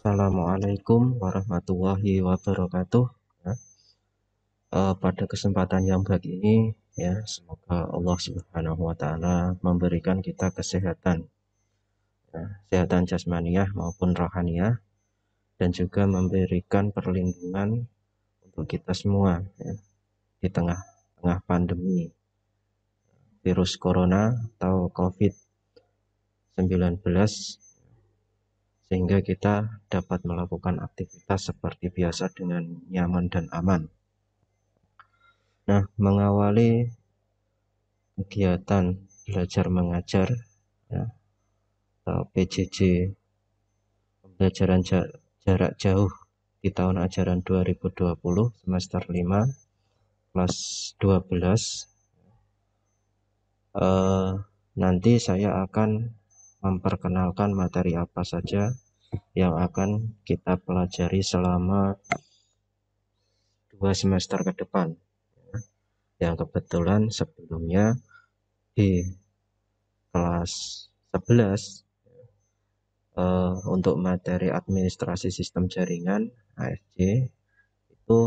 Assalamualaikum warahmatullahi wabarakatuh. Ya, pada kesempatan yang baik ini, ya, semoga Allah Subhanahu wa Ta'ala memberikan kita kesehatan, ya, kesehatan jasmaniah maupun rohaniah, dan juga memberikan perlindungan untuk kita semua, ya, di tengah-tengah pandemi virus corona atau COVID-19, sehingga kita dapat melakukan aktivitas seperti biasa dengan nyaman dan aman. Nah, mengawali kegiatan belajar mengajar, ya, atau PJJ, pembelajaran jarak jauh di tahun ajaran 2020 semester 5 kelas 12. Nanti saya akan memperkenalkan materi apa saja yang akan kita pelajari selama 2 semester ke depan, yang kebetulan sebelumnya di kelas 11 untuk materi administrasi sistem jaringan ASJ itu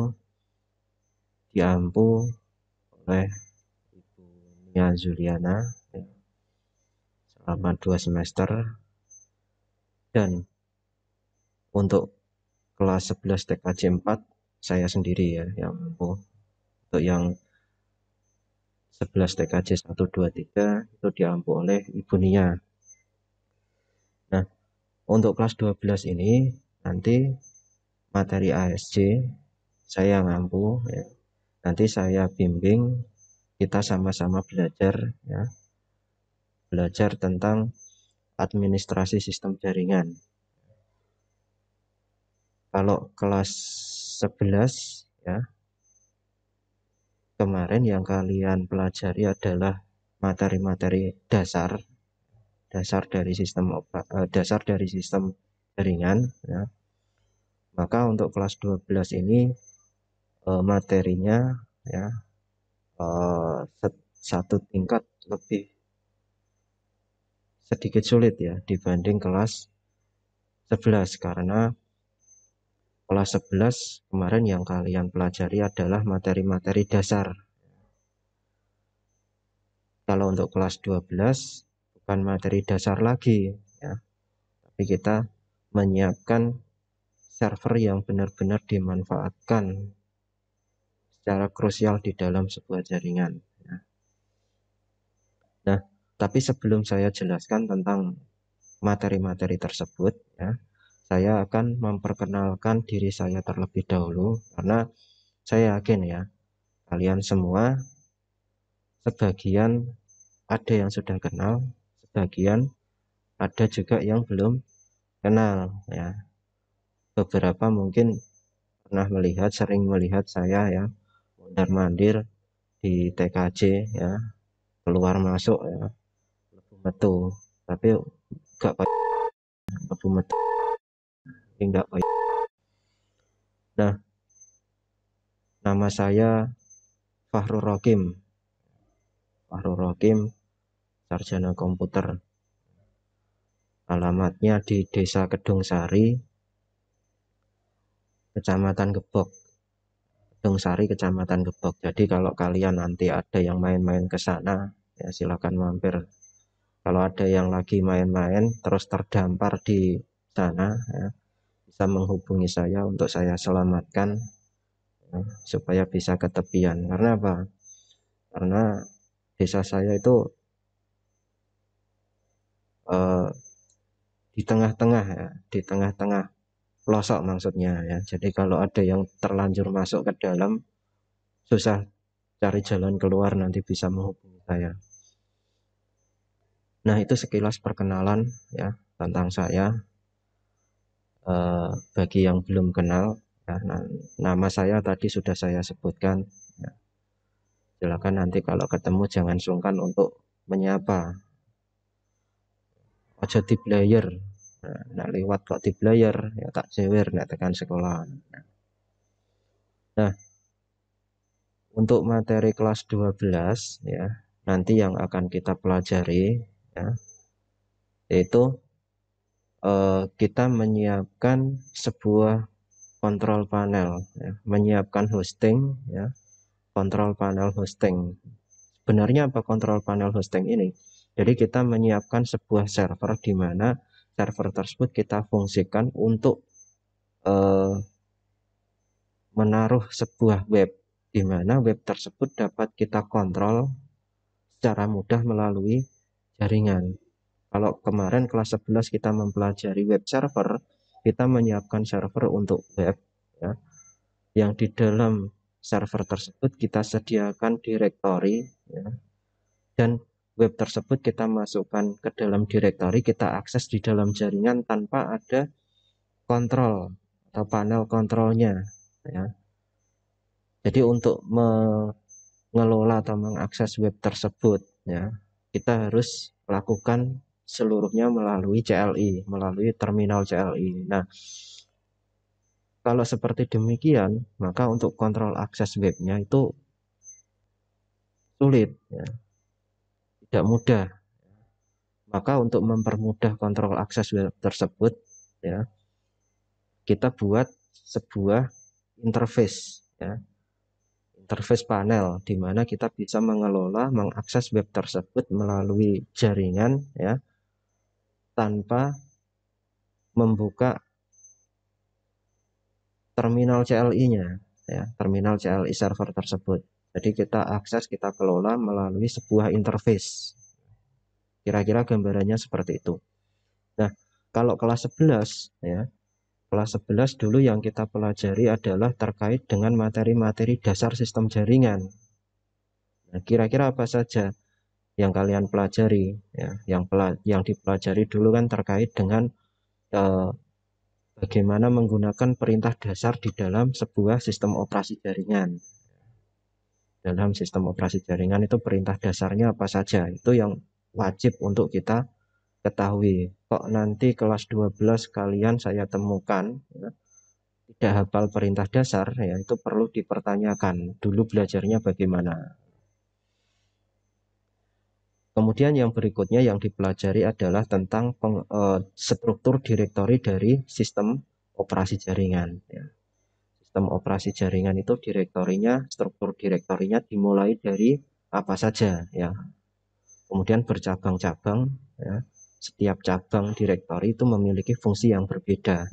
diampu oleh Ibu Nia Juliana, ya, selama 2 semester, dan untuk kelas 11 TKJ 4 saya sendiri, ya, yang ampu. Untuk yang 11 TKJ 1, 2, 3 itu diampu oleh Ibu Nia. Nah, untuk kelas 12 ini nanti materi ASJ saya ngampu, ya. Nanti saya bimbing, kita sama-sama belajar, ya, belajar tentang administrasi sistem jaringan. Kalau kelas 11, ya, kemarin yang kalian pelajari adalah materi-materi dasar dari sistem jaringan, ya. Maka untuk kelas 12 ini materinya, ya, satu tingkat lebih sedikit sulit, ya, dibanding kelas 11, karena kelas 11 kemarin yang kalian pelajari adalah materi-materi dasar. Kalau untuk kelas 12 bukan materi dasar lagi, ya, tapi kita menyiapkan server yang benar-benar dimanfaatkan secara krusial di dalam sebuah jaringan, ya. Nah, tapi sebelum saya jelaskan tentang materi-materi tersebut, ya, saya akan memperkenalkan diri saya terlebih dahulu, karena saya yakin, ya, kalian semua sebagian ada yang sudah kenal, sebagian ada juga yang belum kenal, ya. Beberapa mungkin pernah sering melihat saya, ya, mondar-mandir di TKJ, ya, keluar masuk, ya, lebu metu, tapi gak lebu metu, enggak. Nah, nama saya Fahrul Rokim, sarjana komputer. Alamatnya di Desa Kedung Sari, Kecamatan Gebok. Kedung Sari, Kecamatan Gebok. Jadi kalau kalian nanti ada yang main-main ke sana, ya, silakan mampir. Kalau ada yang lagi main-main terus terdampar di sana, ya, bisa menghubungi saya untuk saya selamatkan, ya, supaya bisa ke tepian. Karena apa? Karena desa saya itu di tengah-tengah, ya, di tengah-tengah pelosok maksudnya, ya. Jadi kalau ada yang terlanjur masuk ke dalam, susah cari jalan keluar, nanti bisa menghubungi saya. Nah, itu sekilas perkenalan, ya, tentang saya. Bagi yang belum kenal, ya, nama saya tadi sudah saya sebutkan, ya. Silakan nanti kalau ketemu jangan sungkan untuk menyapa. Aja di player, nah, lewat kok di player, ya tak jewer nek tekan sekolah. Nah, untuk materi kelas 12, ya, nanti yang akan kita pelajari, ya, yaitu kita menyiapkan sebuah kontrol panel, ya, menyiapkan hosting, ya, kontrol panel hosting. Sebenarnya apa kontrol panel hosting ini? Jadi kita menyiapkan sebuah server di mana server tersebut kita fungsikan untuk menaruh sebuah web, di mana web tersebut dapat kita kontrol secara mudah melalui jaringan. Kalau kemarin kelas 11 kita mempelajari web server, kita menyiapkan server untuk web, ya, yang di dalam server tersebut kita sediakan direktori, ya, dan web tersebut kita masukkan ke dalam direktori, kita akses di dalam jaringan tanpa ada kontrol atau panel kontrolnya, ya. Jadi untuk mengelola atau mengakses web tersebut, ya, kita harus lakukan seluruhnya melalui CLI, melalui terminal CLI. Nah, kalau seperti demikian, maka untuk kontrol akses webnya itu sulit, ya, tidak mudah. Maka untuk mempermudah kontrol akses web tersebut, ya, kita buat sebuah interface, ya, interface panel di mana kita bisa mengelola, mengakses web tersebut melalui jaringan, ya, tanpa membuka terminal CLI-nya, ya, terminal CLI server tersebut. Jadi kita akses, kita kelola melalui sebuah interface. Kira-kira gambarannya seperti itu. Nah, kalau kelas 11, ya, kelas 11 dulu yang kita pelajari adalah terkait dengan materi-materi dasar sistem jaringan. Nah, kira-kira apa saja yang kalian pelajari, ya, yang dipelajari dulu kan terkait dengan bagaimana menggunakan perintah dasar di dalam sebuah sistem operasi jaringan. Dalam sistem operasi jaringan itu perintah dasarnya apa saja, itu yang wajib untuk kita ketahui. Kok nanti kelas 12 kalian saya temukan, ya, tidak hafal perintah dasar, ya, itu perlu dipertanyakan dulu belajarnya bagaimana. Kemudian yang berikutnya yang dipelajari adalah tentang struktur direktori dari sistem operasi jaringan, ya. Sistem operasi jaringan itu direktorinya, struktur direktorinya dimulai dari apa saja, ya. Kemudian bercabang-cabang, ya. Setiap cabang direktori itu memiliki fungsi yang berbeda.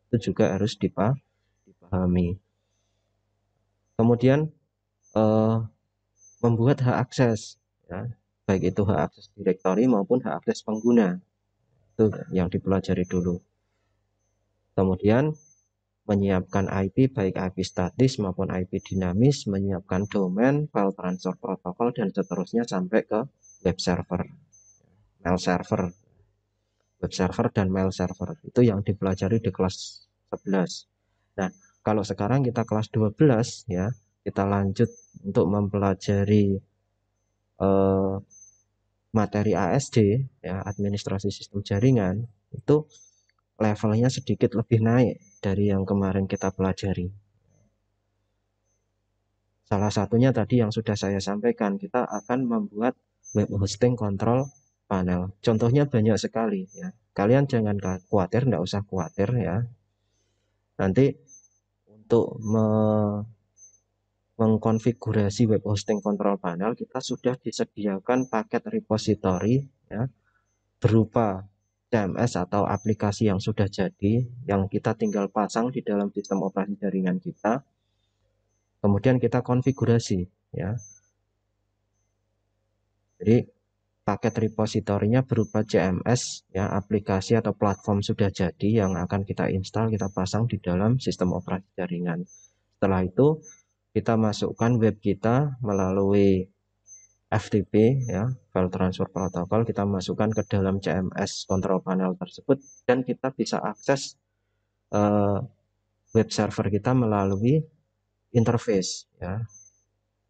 Itu juga harus dipahami. Kemudian membuat hak akses, ya, baik itu hak akses direktori maupun hak akses pengguna, itu yang dipelajari dulu. Kemudian menyiapkan IP, baik IP statis maupun IP dinamis, menyiapkan domain, file transfer protokol, dan seterusnya sampai ke web server, mail server, web server dan mail server. Itu yang dipelajari di kelas 11. Nah, kalau sekarang kita kelas 12, ya, kita lanjut untuk mempelajari materi ASD, ya, administrasi sistem jaringan, itu levelnya sedikit lebih naik dari yang kemarin kita pelajari. Salah satunya tadi yang sudah saya sampaikan, kita akan membuat web hosting control panel. Contohnya banyak sekali, ya. Kalian jangan khawatir, enggak usah khawatir, ya. Nanti untuk mengkonfigurasi web hosting control panel, kita sudah disediakan paket repository, ya, berupa CMS atau aplikasi yang sudah jadi, yang kita tinggal pasang di dalam sistem operasi jaringan kita. Kemudian kita konfigurasi, ya. Jadi paket repositorinya berupa CMS, ya, aplikasi atau platform sudah jadi yang akan kita install, kita pasang di dalam sistem operasi jaringan. Setelah itu kita masukkan web kita melalui FTP, ya, file transfer protokol, kita masukkan ke dalam CMS control panel tersebut, dan kita bisa akses web server kita melalui interface, ya,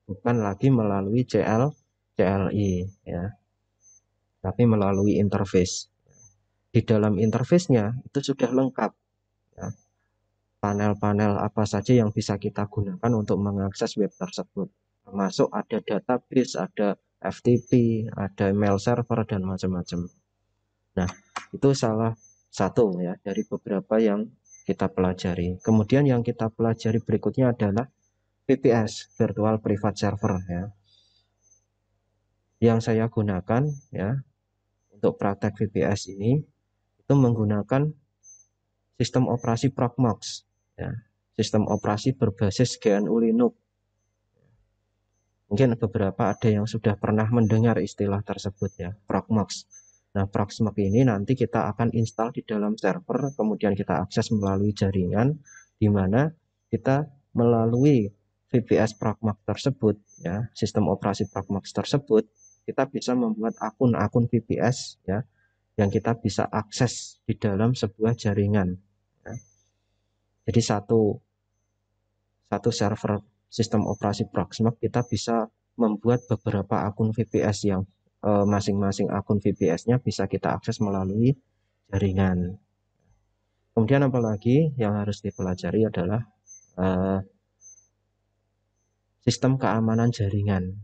bukan lagi melalui CLI, ya, tapi melalui interface. Di dalam interface-nya itu sudah lengkap, ya, panel-panel apa saja yang bisa kita gunakan untuk mengakses web tersebut, termasuk ada database, ada FTP, ada mail server, dan macam-macam. Nah, itu salah satu ya dari beberapa yang kita pelajari. Kemudian yang kita pelajari berikutnya adalah VPS, Virtual Private Server ya. Yang saya gunakan ya untuk praktek VPS ini itu menggunakan sistem operasi Proxmox ya. Sistem operasi berbasis GNU Linux. Mungkin beberapa ada yang sudah pernah mendengar istilah tersebut ya, Proxmox. Nah, Proxmox ini nanti kita akan install di dalam server, kemudian kita akses melalui jaringan, di mana kita melalui VPS Proxmox tersebut, ya, sistem operasi Proxmox tersebut, kita bisa membuat akun-akun VPS, ya, yang kita bisa akses di dalam sebuah jaringan. Ya. Jadi satu server sistem operasi Proxmox kita bisa membuat beberapa akun VPS yang masing-masing akun VPS-nya bisa kita akses melalui jaringan. Kemudian apalagi yang harus dipelajari adalah sistem keamanan jaringan.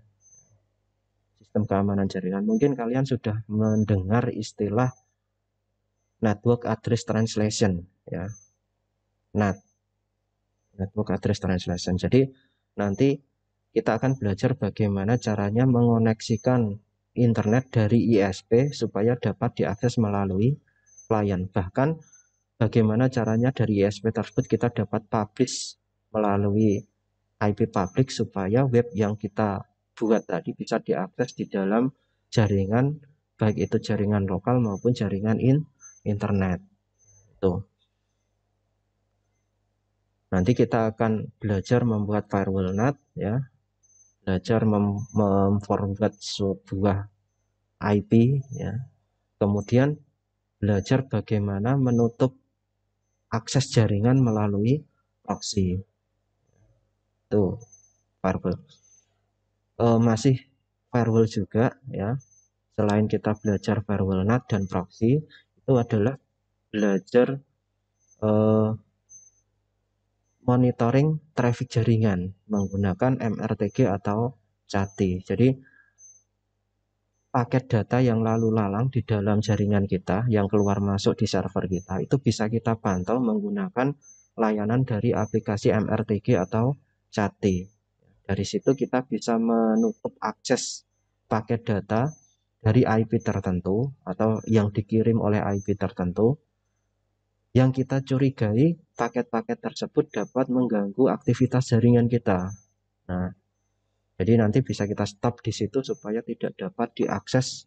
Sistem keamanan jaringan. Mungkin kalian sudah mendengar istilah Network Address Translation, ya. NAT. Network Address Translation. Jadi nanti kita akan belajar bagaimana caranya mengoneksikan internet dari ISP supaya dapat diakses melalui klien. Bahkan bagaimana caranya dari ISP tersebut kita dapat publish melalui IP public supaya web yang kita buat tadi bisa diakses di dalam jaringan, baik itu jaringan lokal maupun jaringan internet. Tuh. Nanti kita akan belajar membuat firewall NAT ya, belajar memforward sebuah IP ya. Kemudian belajar bagaimana menutup akses jaringan melalui proxy. Tuh, firewall. Masih firewall juga ya. Selain kita belajar firewall NAT dan proxy, itu adalah belajar monitoring traffic jaringan menggunakan MRTG atau CATI. Jadi paket data yang lalu lalang di dalam jaringan kita yang keluar masuk di server kita itu bisa kita pantau menggunakan layanan dari aplikasi MRTG atau CATI. Dari situ kita bisa menutup akses paket data dari IP tertentu atau yang dikirim oleh IP tertentu yang kita curigai paket-paket tersebut dapat mengganggu aktivitas jaringan kita. Nah, jadi nanti bisa kita stop di situ supaya tidak dapat diakses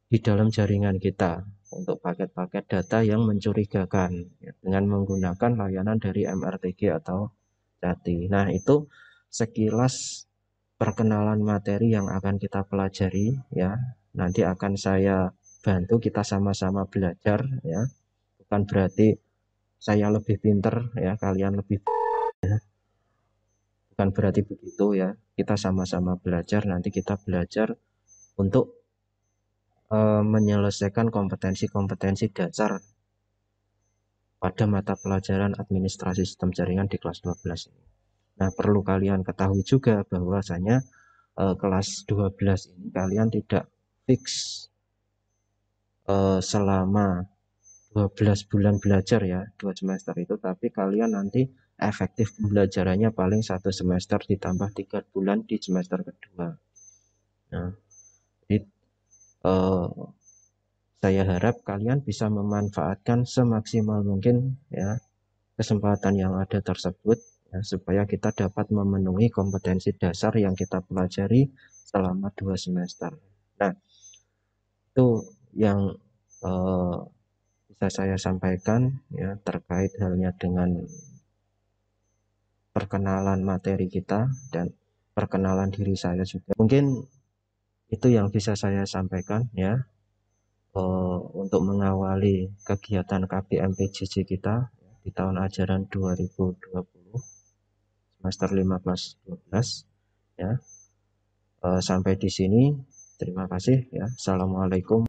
di dalam jaringan kita untuk paket-paket data yang mencurigakan ya, dengan menggunakan layanan dari MRTG atau CATI. Nah, itu sekilas perkenalan materi yang akan kita pelajari ya. Nanti akan saya bantu kita sama-sama belajar ya. Bukan berarti saya lebih pinter ya, kalian lebih ya. Bukan berarti begitu ya. Kita sama-sama belajar, nanti kita belajar untuk menyelesaikan kompetensi-kompetensi dasar pada mata pelajaran administrasi sistem jaringan di kelas 12 ini. Nah, perlu kalian ketahui juga bahwasanya kelas 12 ini kalian tidak fix selama 12 bulan belajar ya, 2 semester itu, tapi kalian nanti efektif pembelajarannya paling 1 semester ditambah 3 bulan di semester kedua. Nah, jadi saya harap kalian bisa memanfaatkan semaksimal mungkin ya kesempatan yang ada tersebut ya, supaya kita dapat memenuhi kompetensi dasar yang kita pelajari selama 2 semester. Nah, itu yang bisa saya sampaikan ya terkait halnya dengan perkenalan materi kita dan perkenalan diri saya juga. Mungkin itu yang bisa saya sampaikan ya untuk mengawali kegiatan KBM-PJJ kita di tahun ajaran 2020 semester 15-12 ya. Sampai di sini, terima kasih ya. Assalamualaikum.